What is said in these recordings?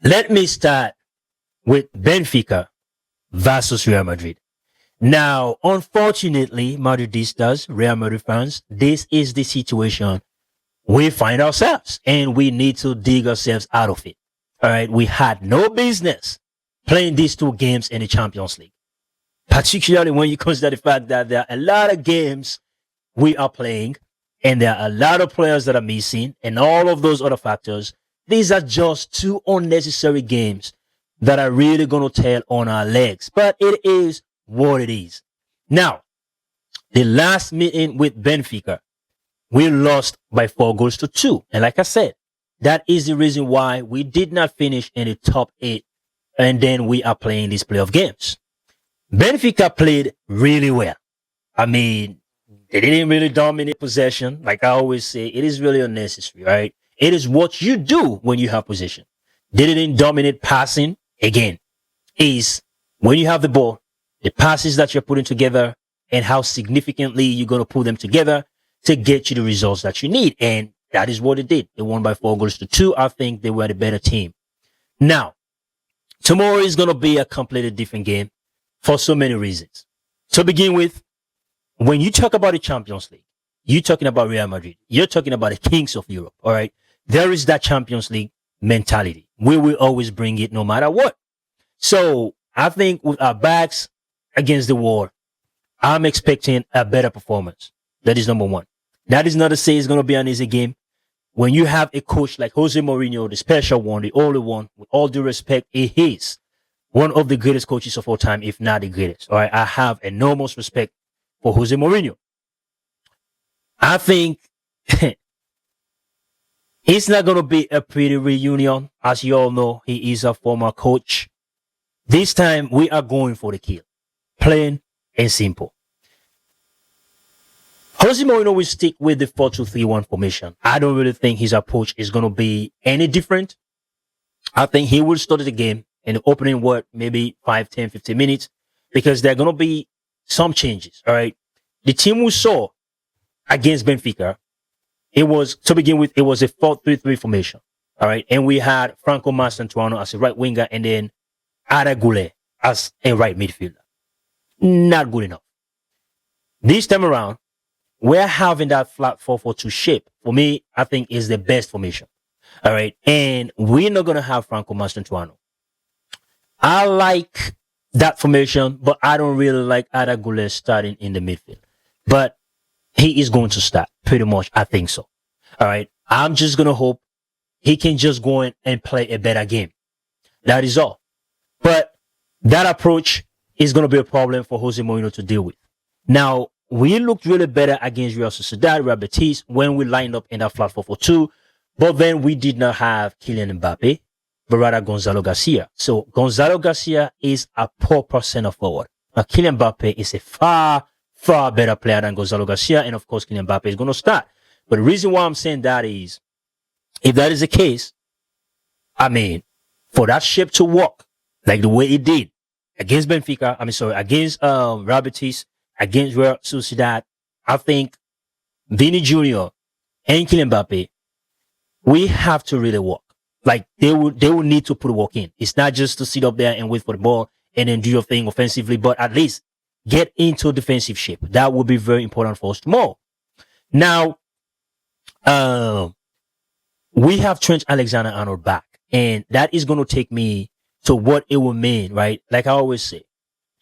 Let me start with Benfica versus Real Madrid. Now, unfortunately, Madridistas, Real Madrid fans, this is the situation we find ourselves and we need to dig ourselves out of it. All right. We had no business playing these two games in the Champions League, particularly when you consider the fact that there are a lot of games we are playing and there are a lot of players that are missing and all of those other factors. These are just two unnecessary games that are really going to tell on our legs, but it is what it is. Now, the last meeting with Benfica, we lost by 4-2. And like I said, that is the reason why we did not finish in the top 8. And then we are playing these playoff games. Benfica played really well. I mean, they didn't really dominate possession. Like I always say, it is really unnecessary, right? It is what you do when you have possession. They didn't dominate passing. Again, is when you have the ball, the passes that you're putting together and how significantly you're going to put them together to get you the results that you need. And that is what it did. They won by 4-2. I think they were the better team. Now, tomorrow is going to be a completely different game for so many reasons. To begin with, when you talk about the Champions League, you're talking about Real Madrid. You're talking about the kings of Europe. All right. There is that Champions League mentality. We will always bring it no matter what. So I think with our backs against the wall, I'm expecting a better performance. That is number one. That is not to say it's going to be an easy game. When you have a coach like Jose Mourinho, the special one, the only one, with all due respect, he is one of the greatest coaches of all time, if not the greatest. All right. I have enormous respect for Jose Mourinho. I think it's not going to be a pretty reunion. As you all know, he is a former coach. This time we are going for the kill. Plain and simple. Jose Mourinho will stick with the 4-2-3-1 formation. I don't really think his approach is going to be any different. I think he will start the game in the opening, maybe 5, 10, 15 minutes, because there are going to be some changes. All right. The team we saw against Benfica, it was, to begin with, it was a 4-3-3 formation. All right. And we had Franco Mastantuono as a right winger and then Arbeloa as a right midfielder. Not good enough. This time around, we're having that flat 4-4-2 shape. For me, I think is the best formation. All right. And we're not going to have Franco Mastantuono. I like that formation, but I don't really like Arbeloa starting in the midfield. But he is going to start pretty much. I think so. All right. I'm just going to hope he can just go in and play a better game. That is all. But that approach is going to be a problem for Jose Mourinho to deal with. Now, we looked really better against Real Sociedad, Real Betis, when we lined up in that flat 4-4-2. But then we did not have Kylian Mbappe, but rather Gonzalo Garcia. So Gonzalo Garcia is a proper center forward. Now, Kylian Mbappe is a far better player than Gonzalo Garcia. And of course, Kylian Mbappe is going to start. But the reason why I'm saying that is, if that is the case, I mean, for that shape to work like the way it did against Benfica, against Real Betis, against Real Sociedad, I think Vini Jr. and Kylian Mbappe, we have to really work. Like they will need to put work in. It's not just to sit up there and wait for the ball and then do your thing offensively, but at least get into defensive shape. That will be very important for us tomorrow. Now, we have Trent Alexander-Arnold back, and that is going to take me to what it will mean, right? Like I always say,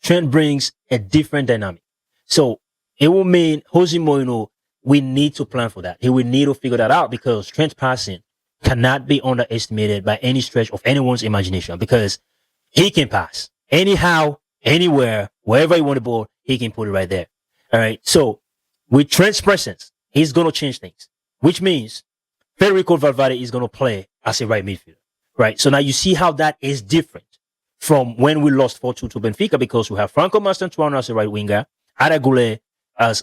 Trent brings a different dynamic. So it will mean Jose Mourinho, we need to plan for that. He will need to figure that out because Trent passing cannot be underestimated by any stretch of anyone's imagination because he can pass anyhow, anywhere, wherever he want the ball, he can put it right there. All right. So with Trent's presence, he's going to change things, which means Federico Valverde is going to play as a right midfielder. Right. So now you see how that is different from when we lost 4-2 to Benfica because we have Franco Mastantuono as a right winger, Arbeloa as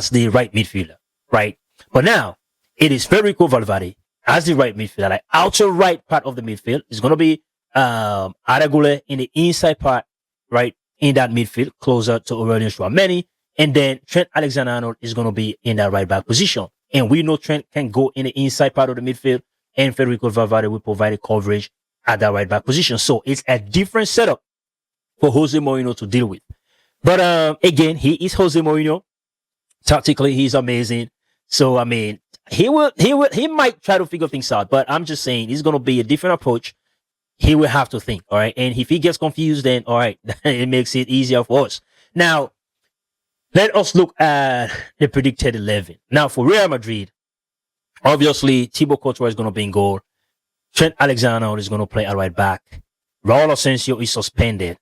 the right midfielder. Right. But now it is Federico Valverde as the right midfielder, like outer right part of the midfield. It's going to be Arbeloa in the inside part, right, in that midfield, closer to Aurelien Tchouameni. And then Trent Alexander-Arnold is going to be in that right back position. And we know Trent can go in the inside part of the midfield and Federico Valverde will provide coverage at that right back position. So it's a different setup for Jose Mourinho to deal with. But again, he is Jose Mourinho. Tactically, he's amazing. So I mean, he might try to figure things out. But I'm just saying, it's gonna be a different approach. He will have to think, all right. And if he gets confused, then all right, it makes it easier for us. Now, let us look at the predicted 11. Now, for Real Madrid, obviously, Thibaut Courtois is going to be in goal. Trent Alexander is going to play at right back. Raul Asensio is suspended.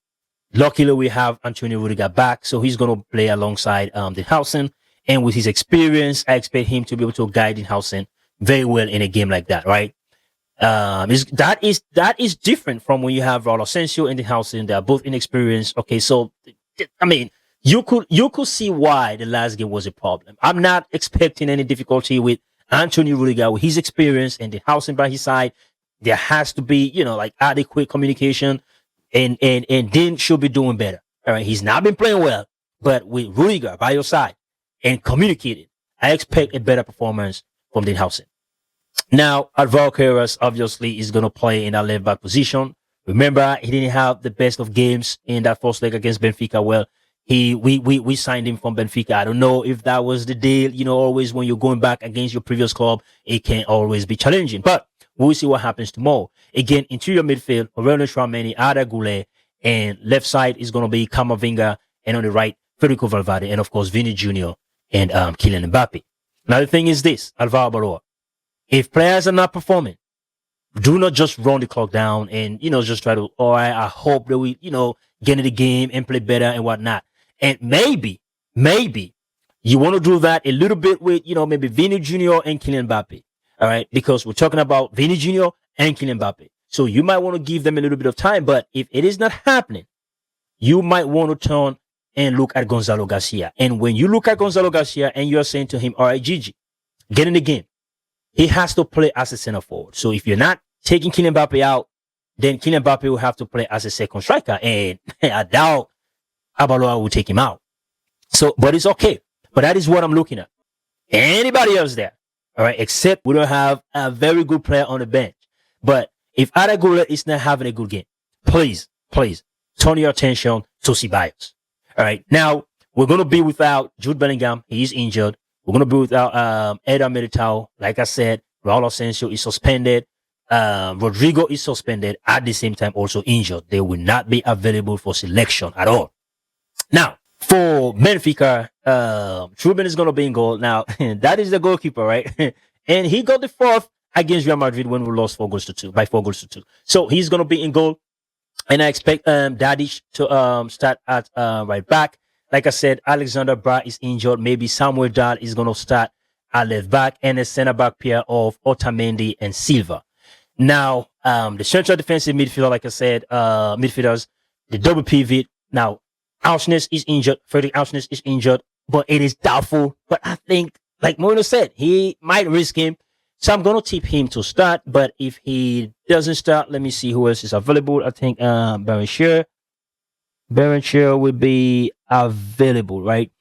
Luckily, we have Antonio Rudiger back, so he's going to play alongside Denhausen. And with his experience, I expect him to be able to guide Denhausen very well in a game like that, right? That is different from when you have Raul Asensio and Denhausen. They are both inexperienced. Okay, so I mean, you could see why the last game was a problem. I'm not expecting any difficulty with Antonio Rudiger with his experience and Denhausen by his side. There has to be, like adequate communication, and Dean should be doing better. All right, he's not been playing well, but with Rudiger by your side and communicating, I expect a better performance from Denhausen. Now, Alvaro Carreras obviously is going to play in that left back position. Remember, he didn't have the best of games in that first leg against Benfica. Well, we signed him from Benfica. I don't know if that was the deal. Always when you're going back against your previous club, it can always be challenging. But we'll see what happens tomorrow. Again, interior midfield, Aurelio Tchouameni, Arda Güler, and left side is going to be Camavinga, and on the right, Federico Valverde, and of course, Vini Jr. and Kylian Mbappe. Now, the thing is this, Alvaro Arbeloa. If players are not performing, do not just run the clock down and, just try to, all right, I hope that we, get in the game and play better and whatnot. And maybe you want to do that a little bit with, maybe Vini Jr. and Kylian Mbappe. All right. Because we're talking about Vini Jr. and Kylian Mbappe. So you might want to give them a little bit of time. But if it is not happening, you might want to turn and look at Gonzalo Garcia. And when you look at Gonzalo Garcia and you're saying to him, all right, Gigi, get in the game. He has to play as a center forward. So if you're not taking Kylian Mbappe out, then Kylian Mbappe will have to play as a second striker. And I doubt Arbeloa will take him out. So, but it's okay. But that is what I'm looking at. Anybody else there? All right. Except we don't have a very good player on the bench. But if Arda Güler is not having a good game, please turn your attention to Ceballos. All right. Now, we're going to be without Jude Bellingham. He is injured. We're going to be without Eder Militao. Like I said, Raul Asensio is suspended. Rodrigo is suspended at the same time, also injured. They will not be available for selection at all. Now, for Benfica, Truben is going to be in goal. Now, that is the goalkeeper, right? And he got the fourth against Real Madrid when we lost 4 goals to 2, by 4 goals to 2. So he's going to be in goal. And I expect Dadic to start at right back. Like I said, Alexander Bra is injured. Maybe Samuel Dahl is going to start at left back, and a center back pair of Otamendi and Silva. Now, the central defensive midfielder, like I said, midfielders, the double pivot. Now, Auschnitz is injured. Frederick Auschnitz is injured, but it is doubtful. But I think, like Mourinho said, he might risk him. So I'm going to tip him to start. But if he doesn't start, let me see who else is available. I think Berenshire will be available, right?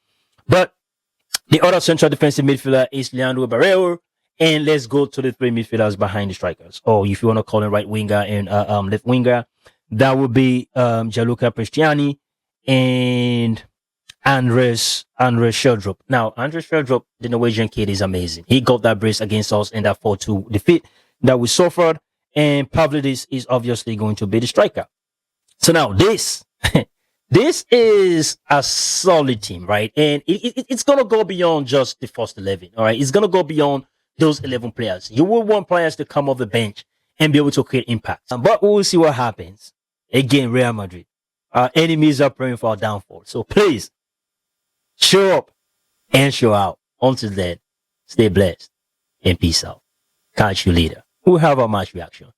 But the other central defensive midfielder is Leandro Barreiro. And let's go to the 3 midfielders behind the strikers. Or if you want to call him right winger and left winger, that would be Gianluca Prestiani and Andres Sheldrup. Andres Sheldrup, the Norwegian kid, is amazing. He got that brace against us in that 4-2 defeat that we suffered. And Pavlidis is obviously going to be the striker. So now this is a solid team, right? And it's going to go beyond just the first 11, all right? It's going to go beyond those 11 players. You will want players to come off the bench and be able to create impact. But we will see what happens. Again, Real Madrid. Our enemies are praying for our downfall. So please, show up and show out. Until then, stay blessed and peace out. Catch you later. We'll have our match reaction.